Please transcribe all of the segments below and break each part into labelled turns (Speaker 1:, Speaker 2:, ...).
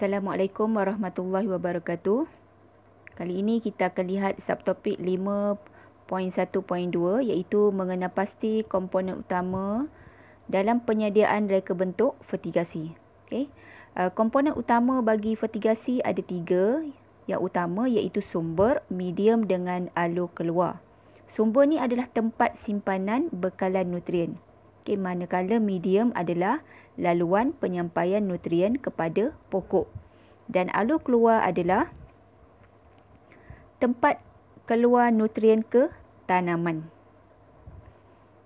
Speaker 1: Assalamualaikum warahmatullahi wabarakatuh. Kali ini kita akan lihat subtopik 5.1.2 iaitu mengenal pasti komponen utama dalam penyediaan reka bentuk fertigasi. Komponen utama bagi fertigasi ada 3. Yang utama iaitu sumber, medium dengan alur keluar. Sumber ni adalah tempat simpanan bekalan nutrien. Manakala medium adalah laluan penyampaian nutrien kepada pokok. Dan alur keluar adalah tempat keluar nutrien ke tanaman.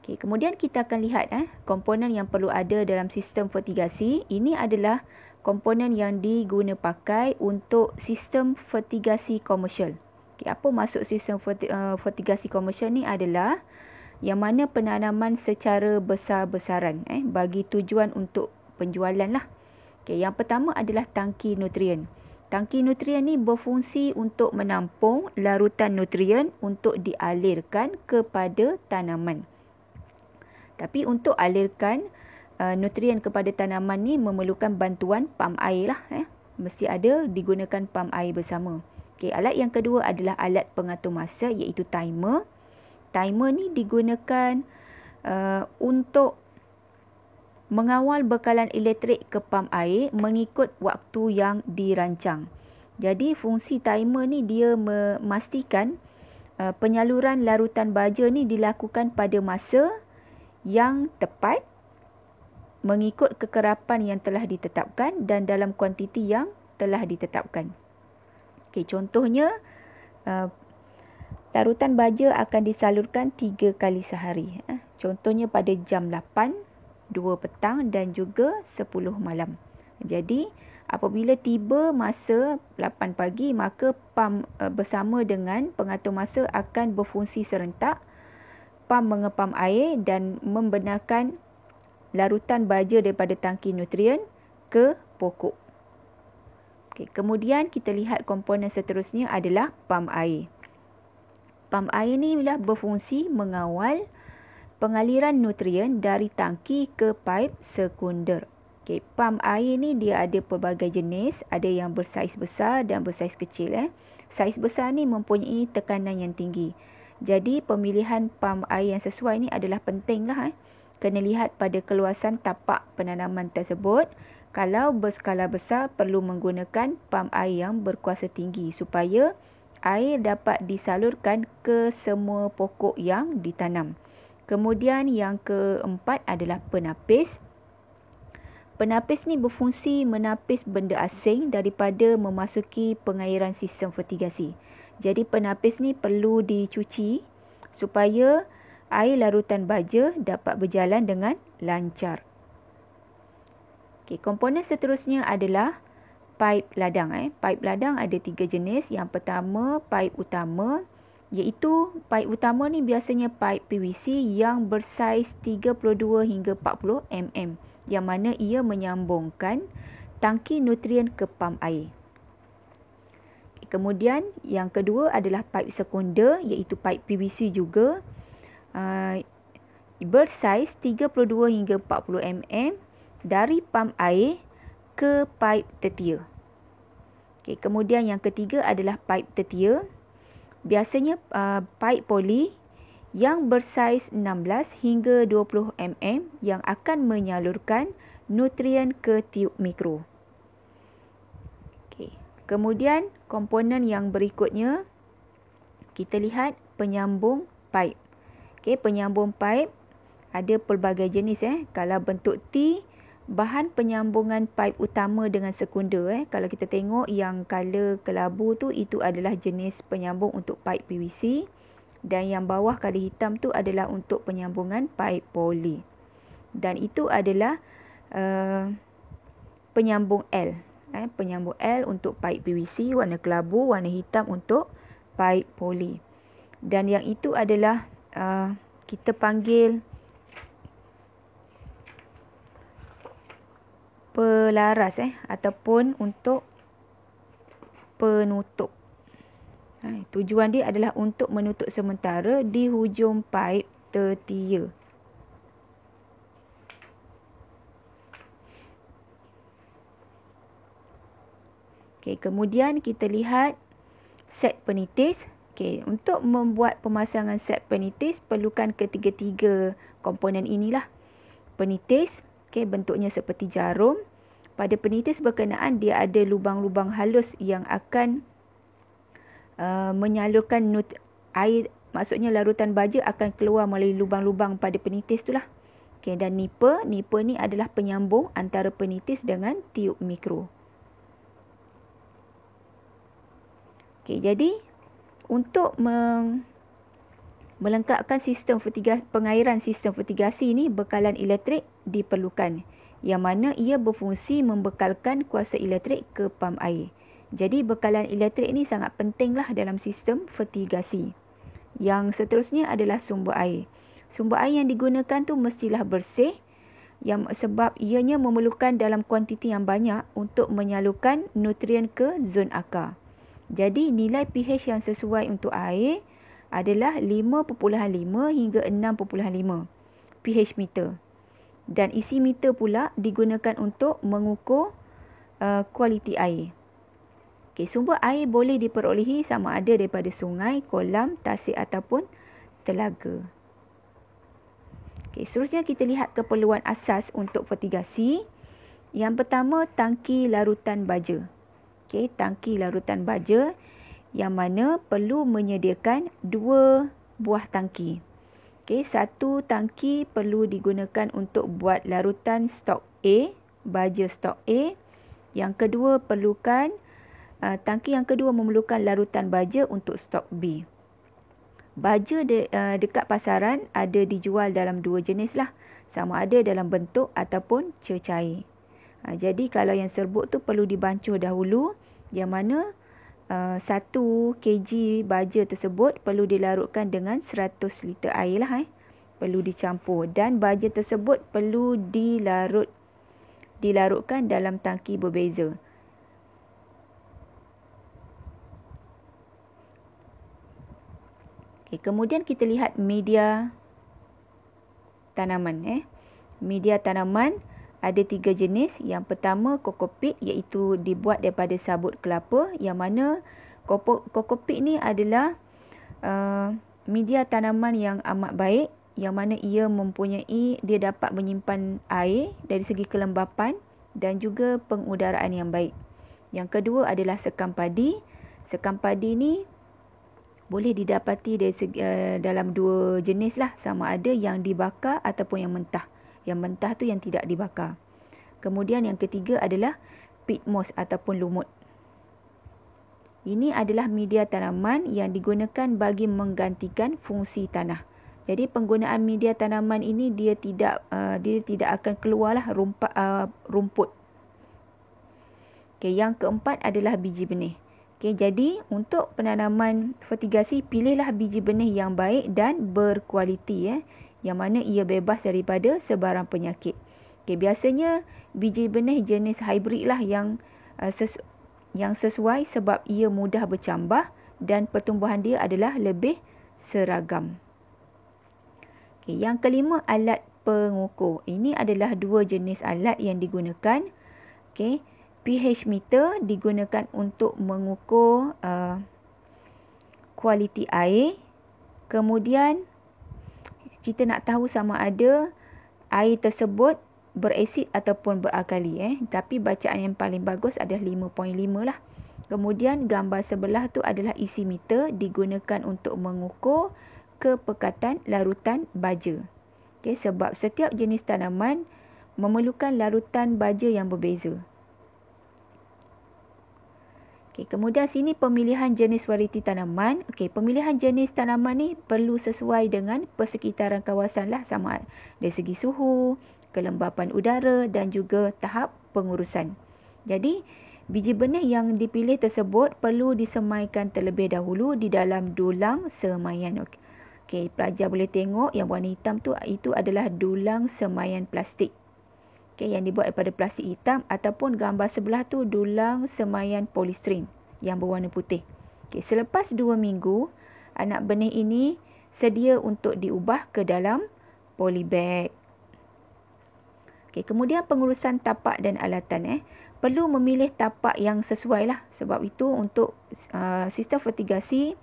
Speaker 1: Kemudian kita akan lihat komponen yang perlu ada dalam sistem fertigasi. Ini adalah komponen yang diguna pakai untuk sistem fertigasi komersial. Apa maksud sistem fertigasi komersial ni adalah yang mana penanaman secara besar-besaran bagi tujuan untuk penjualan lah. Yang pertama adalah tangki nutrien. Tangki nutrien ni berfungsi untuk menampung larutan nutrien untuk dialirkan kepada tanaman. Tapi untuk alirkan nutrien kepada tanaman ni memerlukan bantuan pam air lah. Mesti ada digunakan pam air bersama. Alat yang kedua adalah alat pengatur masa iaitu timer. Timer ni digunakan untuk mengawal bekalan elektrik ke pam air mengikut waktu yang dirancang. Jadi fungsi timer ni dia memastikan penyaluran larutan baja ni dilakukan pada masa yang tepat mengikut kekerapan yang telah ditetapkan dan dalam kuantiti yang telah ditetapkan. Contohnya larutan baja akan disalurkan 3 kali sehari. Contohnya pada jam 8, 2 petang dan juga 10 malam. Jadi, apabila tiba masa 8 pagi, maka pam bersama dengan pengatur masa akan berfungsi serentak. Pam mengepam air dan membenarkan larutan baja daripada tangki nutrien ke pokok. Kemudian kita lihat komponen seterusnya adalah pam air. Pam air ni adalah berfungsi mengawal pengaliran nutrien dari tangki ke paip sekunder. Pam air ni dia ada pelbagai jenis, ada yang bersaiz besar dan bersaiz kecil. Saiz besar ni mempunyai tekanan yang tinggi. Jadi pemilihan pam air yang sesuai ni adalah penting lah. Kena lihat pada keluasan tapak penanaman tersebut. Kalau berskala besar perlu menggunakan pam air yang berkuasa tinggi supaya air dapat disalurkan ke semua pokok yang ditanam. Kemudian yang keempat adalah penapis. Penapis ni berfungsi menapis benda asing daripada memasuki pengairan sistem fertigasi. Jadi penapis ni perlu dicuci supaya air larutan baja dapat berjalan dengan lancar. Komponen seterusnya adalah paip ladang. Paip ladang ada 3 jenis. Yang pertama, paip utama. Iaitu paip utama ni biasanya paip PVC yang bersaiz 32 hingga 40 mm. Yang mana ia menyambungkan tangki nutrien ke pam air. Kemudian yang kedua adalah paip sekunder iaitu paip PVC juga. Bersaiz 32 hingga 40 mm dari pam air ke paip tetia. Kemudian yang ketiga adalah paip tetia. Biasanya paip poli yang bersaiz 16 hingga 20 mm yang akan menyalurkan nutrien ke tiub mikro. Kemudian komponen yang berikutnya kita lihat penyambung paip. Penyambung paip ada pelbagai jenis. Kalau bentuk T, bahan penyambungan paip utama dengan sekunder. Kalau kita tengok yang color kelabu tu, itu adalah jenis penyambung untuk paip PVC. Dan yang bawah color hitam tu adalah untuk penyambungan paip poli. Dan itu adalah penyambung L. Penyambung L untuk paip PVC, warna kelabu, warna hitam untuk paip poli. Dan yang itu adalah kita panggil pelaras ataupun untuk penutup. Tujuan dia adalah untuk menutup sementara di hujung paip tetia. Okey, kemudian kita lihat set penitis. Okey, untuk membuat pemasangan set penitis perlukan ketiga-tiga komponen inilah. Penitis, okey, bentuknya seperti jarum. Pada penitis berkenaan dia ada lubang-lubang halus yang akan menyalurkan air, maksudnya larutan baja akan keluar melalui lubang-lubang pada penitis itulah. Okey, dan nipper ni adalah penyambung antara penitis dengan tiub mikro. Okey, jadi untuk melengkapkan sistem pengairan sistem fertigasi ni, bekalan elektrik diperlukan, yang mana ia berfungsi membekalkan kuasa elektrik ke pam air. Jadi bekalan elektrik ni sangat pentinglah dalam sistem fertigasi. Yang seterusnya adalah sumber air. Sumber air yang digunakan tu mestilah bersih, sebab ianya memerlukan dalam kuantiti yang banyak untuk menyalurkan nutrien ke zon akar. Jadi nilai pH yang sesuai untuk air adalah 5.5 hingga 6.5 pH meter. Dan isi meter pula digunakan untuk mengukur kualiti air. Okey, sumber air boleh diperolehi sama ada daripada sungai, kolam, tasik ataupun telaga. Okey, seterusnya kita lihat keperluan asas untuk fertigasi. Yang pertama, tangki larutan baja. Okey, tangki larutan baja yang mana perlu menyediakan 2 buah tangki. Okey, satu tangki perlu digunakan untuk buat larutan stok A, baja stok A. Yang kedua tangki yang kedua memerlukan larutan baja untuk stok B. Baja dekat pasaran ada dijual dalam 2 jenis lah. Sama ada dalam bentuk ataupun cecair. Jadi kalau yang serbuk tu perlu dibancuh dahulu, yang mana 1 kg baja tersebut perlu dilarutkan dengan 100 liter air lah. Perlu dicampur, dan baja tersebut perlu dilarutkan dalam tangki berbeza. Okay, kemudian kita lihat media tanaman. Media tanaman ada 3 jenis. Yang pertama kokopit, iaitu dibuat daripada sabut kelapa, yang mana kokopit ni adalah media tanaman yang amat baik, yang mana dia dapat menyimpan air dari segi kelembapan dan juga pengudaraan yang baik. Yang kedua adalah sekam padi. Sekam padi ni boleh didapati dalam 2 jenis lah, sama ada yang dibakar ataupun yang mentah. Yang mentah tu yang tidak dibakar. Kemudian yang ketiga adalah peat moss ataupun lumut. Ini adalah media tanaman yang digunakan bagi menggantikan fungsi tanah. Jadi penggunaan media tanaman ini dia tidak akan keluarlah rumput. Okey, yang keempat adalah biji benih. Okey, jadi untuk penanaman fertigasi, pilihlah biji benih yang baik dan berkualiti, yang mana ia bebas daripada sebarang penyakit. Okey, biasanya biji benih jenis hybrid lah yang sesuai, sebab ia mudah bercambah dan pertumbuhan dia adalah lebih seragam. Okey, yang kelima, alat pengukur. Ini adalah 2 jenis alat yang digunakan. Okey, pH meter digunakan untuk mengukur kualiti air. Kemudian kita nak tahu sama ada air tersebut berasid ataupun beralkali. Tapi bacaan yang paling bagus adalah 5.5 lah. Kemudian gambar sebelah tu adalah isi meter, digunakan untuk mengukur kepekatan larutan baja. Okay, sebab setiap jenis tanaman memerlukan larutan baja yang berbeza. Okay, kemudian sini pemilihan jenis variti tanaman. Okay, pemilihan jenis tanaman ni perlu sesuai dengan persekitaran kawasan lah, sama dari segi suhu, kelembapan udara dan juga tahap pengurusan. Jadi, biji benih yang dipilih tersebut perlu disemaikan terlebih dahulu di dalam dulang semaian. Okey, pelajar boleh tengok yang warna hitam tu, itu adalah dulang semaian plastik. Okey, yang dibuat daripada plastik hitam, ataupun gambar sebelah tu dulang semaian polistiren yang berwarna putih. Okey, selepas 2 minggu, anak benih ini sedia untuk diubah ke dalam polybag. Okey, kemudian pengurusan tapak dan alatan. perlu memilih tapak yang sesuai lah. Sebab itu untuk sistem fertigasi,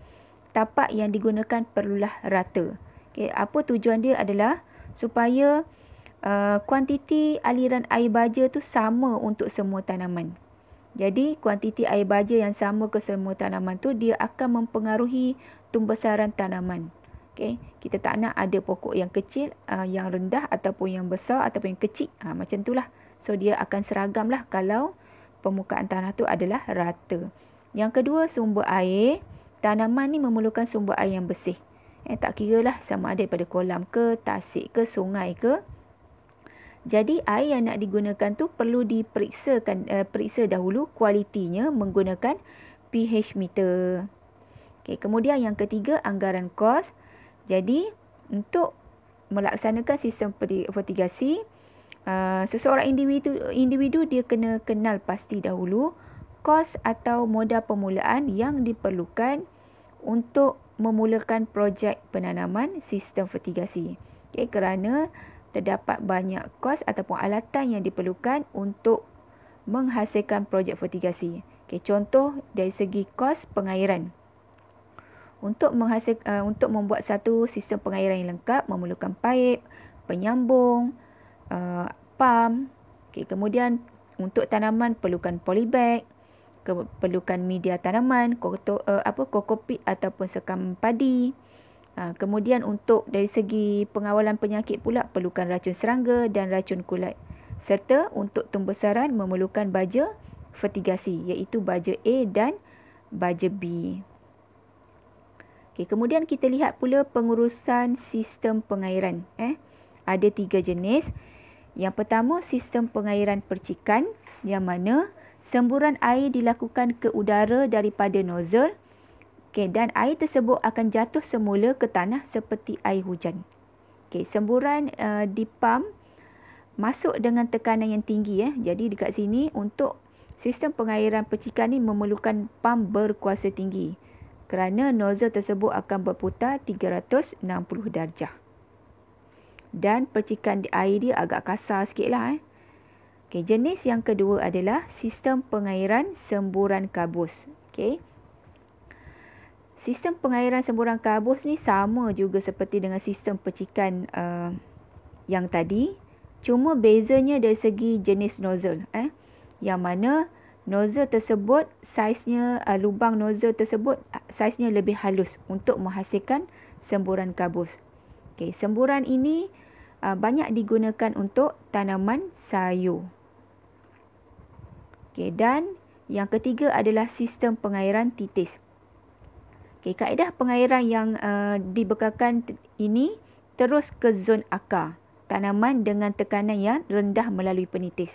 Speaker 1: tapak yang digunakan perlulah rata. Okay, apa tujuan dia adalah supaya kuantiti aliran air baja tu sama untuk semua tanaman. Jadi kuantiti air baja yang sama ke semua tanaman tu dia akan mempengaruhi tumbesaran tanaman. Okay, kita tak nak ada pokok yang kecil, yang rendah ataupun yang besar ataupun yang kecil. Macam itulah. So dia akan seragam lah kalau permukaan tanah tu adalah rata. Yang kedua, sumber air. Tanaman ni memerlukan sumber air yang bersih. Tak kira lah sama ada daripada kolam ke, tasik ke, sungai ke. Jadi air yang nak digunakan tu perlu periksa dahulu kualitinya menggunakan pH meter. Okay, kemudian yang ketiga, anggaran kos. Jadi untuk melaksanakan sistem fertigasi, seseorang individu dia kena kenal pasti dahulu kos atau modal permulaan yang diperlukan untuk memulakan projek penanaman sistem fertigasi. Okay, kerana terdapat banyak kos ataupun alatan yang diperlukan untuk menghasilkan projek fertigasi. Okay, contoh dari segi kos pengairan. Untuk membuat satu sistem pengairan yang lengkap memerlukan paip, penyambung, pump. Okay, kemudian untuk tanaman perlukan polybag, perlukan media tanaman, kokopit ataupun sekam padi. Kemudian untuk dari segi pengawalan penyakit pula perlukan racun serangga dan racun kulat. Serta untuk pembesaran memerlukan baja fertigasi iaitu baja A dan baja B. Okay, kemudian kita lihat pula pengurusan sistem pengairan. Ada 3 jenis. Yang pertama, sistem pengairan percikan yang mana semburan air dilakukan ke udara daripada nozzle. Okay, dan air tersebut akan jatuh semula ke tanah seperti air hujan. Okay, semburan dipam masuk dengan tekanan yang tinggi. Jadi dekat sini untuk sistem pengairan percikan ni memerlukan pam berkuasa tinggi. Kerana nozzle tersebut akan berputar 360 darjah. Dan percikan air dia agak kasar sikit lah. Okay, jenis yang kedua adalah sistem pengairan semburan kabus. Okay. Sistem pengairan semburan kabus ni sama juga seperti dengan sistem percikan yang tadi. Cuma bezanya dari segi jenis nozzle. Yang mana nozzle tersebut saiznya, lubang nozzle tersebut saiznya lebih halus untuk menghasilkan semburan kabus. Okay, semburan ini banyak digunakan untuk tanaman sayur. Okay, dan yang ketiga adalah sistem pengairan titis. Okay, kaedah pengairan yang dibekalkan ini terus ke zon akar tanaman dengan tekanan yang rendah melalui penitis.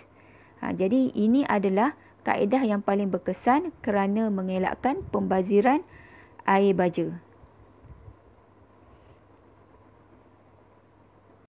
Speaker 1: Jadi ini adalah kaedah yang paling berkesan kerana mengelakkan pembaziran air baja.